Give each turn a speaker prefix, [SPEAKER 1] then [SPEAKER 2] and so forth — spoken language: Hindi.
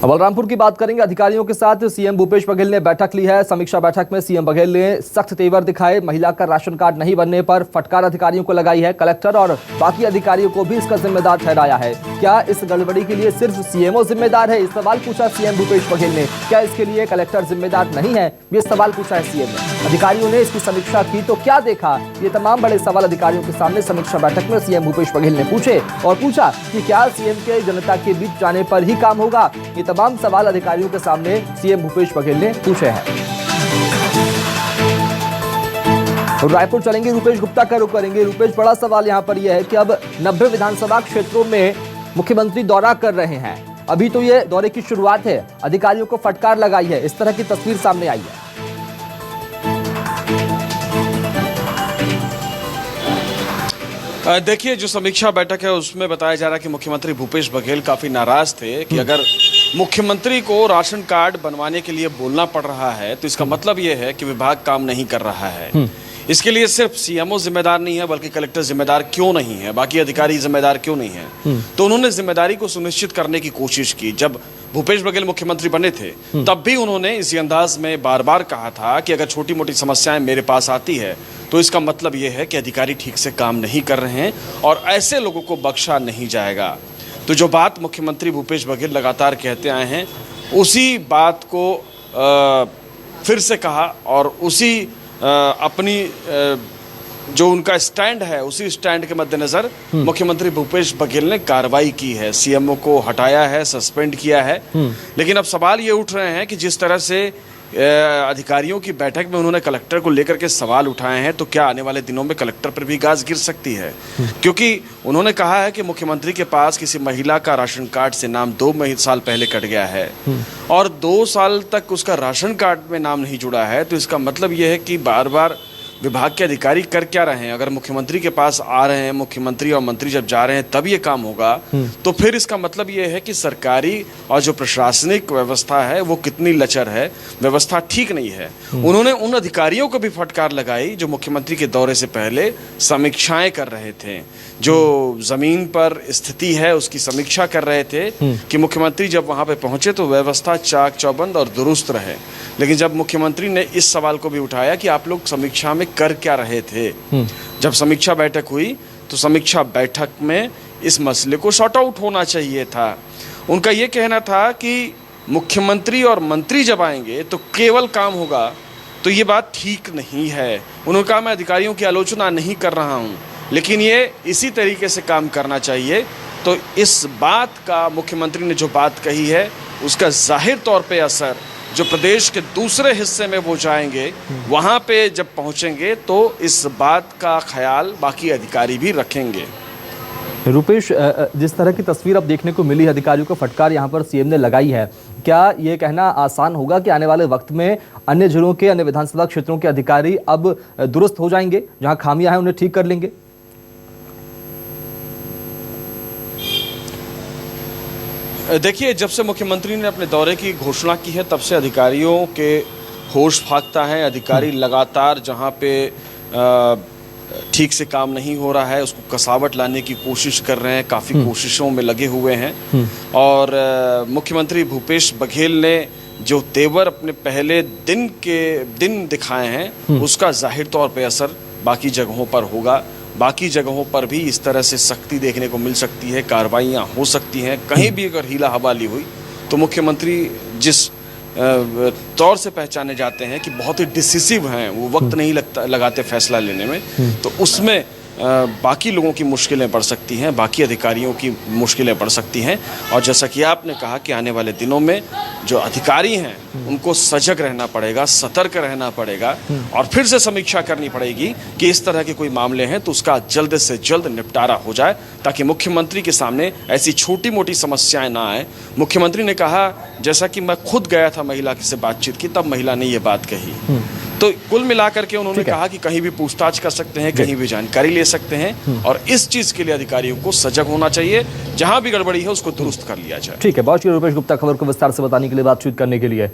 [SPEAKER 1] बलरामपुर की बात करेंगे। अधिकारियों के साथ सीएम भूपेश बघेल ने बैठक ली है। समीक्षा बैठक में सीएम बघेल ने सख्त तेवर दिखाए। महिला का राशन कार्ड नहीं बनने पर फटकार अधिकारियों को लगाई है। कलेक्टर और बाकी अधिकारियों को भी इसका जिम्मेदार ठहराया है। क्या इस गड़बड़ी के लिए सिर्फ सीएमओ जिम्मेदार है? इस सवाल पूछा सीएम भूपेश बघेल ने। क्या इसके लिए कलेक्टर जिम्मेदार नहीं है? ये सवाल पूछा है सीएम ने। अधिकारियों ने इसकी समीक्षा की तो क्या देखा? ये तमाम बड़े सवाल अधिकारियों के सामने समीक्षा बैठक में सीएम भूपेश बघेल ने पूछे और पूछा कि क्या सीएम के जनता के बीच जाने पर ही काम होगा? ये तमाम सवाल अधिकारियों के सामने सीएम भूपेश बघेल ने पूछे हैं। रायपुर चलेंगे, रूपेश गुप्ता का रुख करेंगे। रूपेश, बड़ा सवाल यहां पर यह है कि अब 90 विधानसभा क्षेत्रों में मुख्यमंत्री दौरा कर रहे हैं। अभी तो ये दौरे की शुरुआत है, अधिकारियों को फटकार लगाई है, इस तरह की तस्वीर सामने आई है।
[SPEAKER 2] देखिए, जो समीक्षा बैठक है उसमें बताया जा रहा है कि मुख्यमंत्री भूपेश बघेल काफ़ी नाराज थे कि अगर मुख्यमंत्री को राशन कार्ड बनवाने के लिए बोलना पड़ रहा है तो इसका मतलब ये है कि विभाग काम नहीं कर रहा है। इसके लिए सिर्फ सीएमओ जिम्मेदार नहीं है बल्कि कलेक्टर जिम्मेदार क्यों नहीं है, बाकी अधिकारी जिम्मेदार क्यों नहीं है। तो उन्होंने जिम्मेदारी को सुनिश्चित करने की कोशिश की। जब भूपेश बघेल मुख्यमंत्री बने थे तब भी उन्होंने इसी अंदाज में बार बार कहा था कि अगर छोटी मोटी समस्याएं मेरे पास आती है तो इसका मतलब ये है कि अधिकारी ठीक से काम नहीं कर रहे हैं और ऐसे लोगों को बख्शा नहीं जाएगा। तो जो बात मुख्यमंत्री भूपेश बघेल लगातार कहते आए हैं उसी बात को फिर से कहा और उसी अपनी जो उनका स्टैंड है उसी स्टैंड के मद्देनजर मुख्यमंत्री भूपेश बघेल ने कार्रवाई की है। सीएमओ को हटाया है, सस्पेंड किया है। लेकिन अब सवाल ये उठ रहे हैं कि जिस तरह से अधिकारियों की बैठक में उन्होंने कलेक्टर को लेकर के सवाल उठाए हैं तो क्या आने वाले दिनों में कलेक्टर पर भी गाज गिर सकती है? क्योंकि उन्होंने कहा है कि मुख्यमंत्री के पास किसी महिला का राशन कार्ड से नाम 2 साल पहले कट गया है और 2 साल तक उसका राशन कार्ड में नाम नहीं जुड़ा है। तो इसका मतलब यह है कि बार बार विभाग के अधिकारी कर क्या रहे हैं? अगर मुख्यमंत्री के पास आ रहे हैं, मुख्यमंत्री और मंत्री जब जा रहे हैं तब ये काम होगा, तो फिर इसका मतलब ये है कि सरकारी और जो प्रशासनिक व्यवस्था है वो कितनी लचर है, व्यवस्था ठीक नहीं है। उन्होंने उन अधिकारियों को भी फटकार लगाई जो मुख्यमंत्री के दौरे से पहले समीक्षाएं कर रहे थे, जो जमीन पर स्थिति है उसकी समीक्षा कर रहे थे कि मुख्यमंत्री जब वहां पे पहुंचे तो व्यवस्था चाक चौबंद और दुरुस्त रहे। लेकिन जब मुख्यमंत्री ने इस सवाल को भी उठाया कि आप लोग समीक्षा में कर क्या रहे थे, जब समीक्षा बैठक हुई तो समीक्षा बैठक में इस मसले को सॉर्ट आउट होना चाहिए था। उनका ये कहना था कि मुख्यमंत्री और मंत्री जब आएंगे तो केवल काम होगा, तो ये बात ठीक नहीं है। उन्होंने कहा मैं अधिकारियों की आलोचना नहीं कर रहा हूँ, लेकिन ये इसी तरीके से काम करना चाहिए। तो इस बात का मुख्यमंत्री ने जो बात कही है उसका जाहिर तौर पे असर जो प्रदेश के दूसरे हिस्से में वो जाएंगे वहाँ पे जब पहुँचेंगे तो इस बात का ख्याल बाकी अधिकारी भी रखेंगे।
[SPEAKER 1] रूपेश, जिस तरह की तस्वीर अब देखने को मिली, अधिकारियों को फटकार यहाँ पर सीएम ने लगाई है, क्या ये कहना आसान होगा कि आने वाले वक्त में अन्य जिलों के, अन्य विधानसभा क्षेत्रों के अधिकारी अब दुरुस्त हो जाएंगे, जहाँ खामियां हैं उन्हें ठीक कर लेंगे?
[SPEAKER 2] देखिए, जब से मुख्यमंत्री ने अपने दौरे की घोषणा की है तब से अधिकारियों के होश फाकता है। अधिकारी लगातार जहां पे ठीक से काम नहीं हो रहा है उसको कसावट लाने की कोशिश कर रहे हैं, काफ़ी कोशिशों में लगे हुए हैं। और मुख्यमंत्री भूपेश बघेल ने जो तेवर अपने पहले दिन दिखाए हैं उसका जाहिर तौर पे असर बाकी जगहों पर होगा। बाकी जगहों पर भी इस तरह से सख्ती देखने को मिल सकती है, कार्रवाइयाँ हो सकती हैं। कहीं भी अगर हीला हवाली हुई तो मुख्यमंत्री जिस तौर से पहचाने जाते हैं कि बहुत ही डिसिसिव हैं, वो वक्त नहीं लगाते फैसला लेने में, तो उसमें बाकी लोगों की मुश्किलें बढ़ सकती हैं, बाकी अधिकारियों की मुश्किलें बढ़ सकती हैं। और जैसा कि आपने कहा कि आने वाले दिनों में जो अधिकारी हैं उनको सजग रहना पड़ेगा, सतर्क रहना पड़ेगा और फिर से समीक्षा करनी पड़ेगी कि इस तरह के कोई मामले हैं तो उसका जल्द से जल्द निपटारा हो जाए ताकि मुख्यमंत्री के सामने ऐसी छोटी मोटी समस्याएं ना आए। मुख्यमंत्री ने कहा, जैसा कि मैं खुद गया था महिला से बातचीत की तब महिला ने ये बात कही। तो कुल मिलाकर के उन्होंने कहा कि कहीं भी पूछताछ कर सकते हैं, कहीं भी जानकारी ले सकते हैं और इस चीज के लिए अधिकारियों को सजग होना चाहिए। जहां भी गड़बड़ी है उसको दुरुस्त कर लिया जाए।
[SPEAKER 1] ठीक है, बहुत शुक्रिया रूपेश गुप्ता, खबर को विस्तार से बताने के लिए, बातचीत करने के लिए।